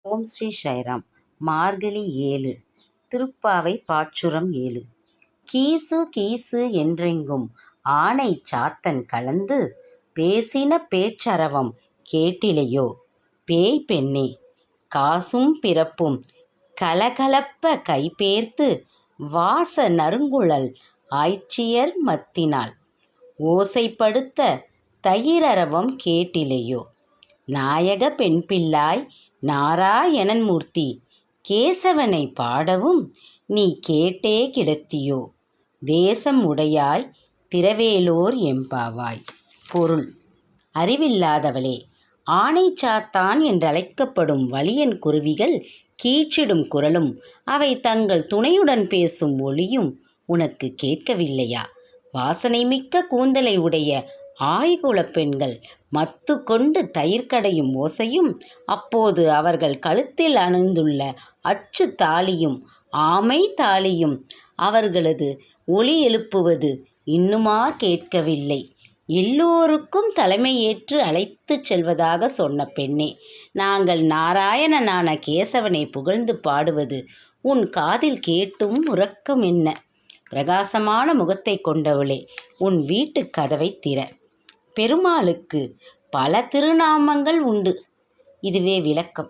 ஓம் ஸ்ரீ சாய்ராம். மார்கழி 7. திருப்பாவை பாச்சுரம் 7. கீசு கீசு என்றெங்கும் ஆனை சாத்தன் கலந்து பேசின பேச்சரவம் கேட்டிலையோ பேய் பெண்ணே, காசும் பிறப்பும் கலகலப்ப கைபேர்த்து வாச நறுங்குழல் ஆய்ச்சியர் மத்தினால் ஓசைப்படுத்த தயிரரவம் கேட்டிலையோ. நாயக பெண்பிள்ளாய் நாராயணன்மூர்த்தி கேசவனை பாடவும் நீ கேட்டே கிடத்தியோ. தேசம் உடையாய் திரவேலோர் எம்பாவாய். பொருள்: அறிவில்லாதவளே, ஆனை சாத்தான் என்றழைக்கப்படும் வலியன் குருவிகள் கீச்சிடும் குரலும் அவை தங்கள் துணையுடன் பேசும் ஒலியும் உனக்கு கேட்கவில்லையா? வாசனை மிக்க கூந்தலை உடைய ஆய்குலப் பெண்கள் மத்து கொண்டு தயிர் கடையும் ஓசையும், அப்போது அவர்கள் கழுத்தில் அணிந்துள்ள அச்சு தாலியும் ஆமை தாலியும் அவர்களது ஒலி எழுப்புவது இன்னுமா கேட்கவில்லை? எல்லோருக்கும் தலைமையேற்று அழைத்துச் செல்வதாக சொன்ன பெண்ணே, நாங்கள் நாராயணனான கேசவனை புகழ்ந்து பாடுவது உன் காதில் கேட்டும் உறக்கம் என்ன? பிரகாசமான முகத்தை கொண்டவளே, உன் வீட்டு கதவை திற. பெருமாளுக்கு பல திருநாமங்கள் உண்டு. இதுவே விளக்கம்.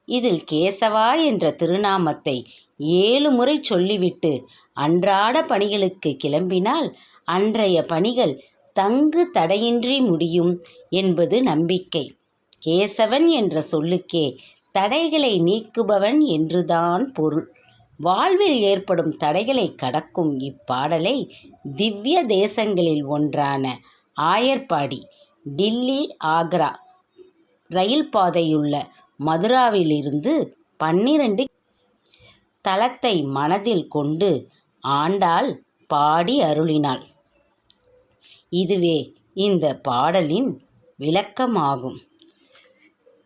இதில் கேசவா என்ற திருநாமத்தை 7 முறை சொல்லிவிட்டு அன்றாட பணிகளுக்கு கிளம்பினால் அன்றைய பணிகள் தங்கு தடையின்றி முடியும் என்பது நம்பிக்கை. கேசவன் என்ற சொல்லுக்கே தடைகளை நீக்குபவன் என்றுதான் பொருள். வாழ்வில் ஏற்படும் தடைகளை கடக்கும் இப்பாடலை திவ்ய தேசங்களில் ஒன்றான ஆயர்பாடி, டில்லி, ஆக்ரா ரயில் பாதையுள்ள மதுராவிலிருந்து 12 தலத்தை மனதில் கொண்டு ஆண்டாள் பாடி அருளினாள். இதுவே இந்த பாடலின் விளக்கமாகும்.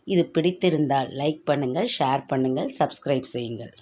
இது பிடித்திருந்தால் லைக் பண்ணுங்கள், ஷேர் பண்ணுங்கள், சப்ஸ்கிரைப் செய்யுங்கள்.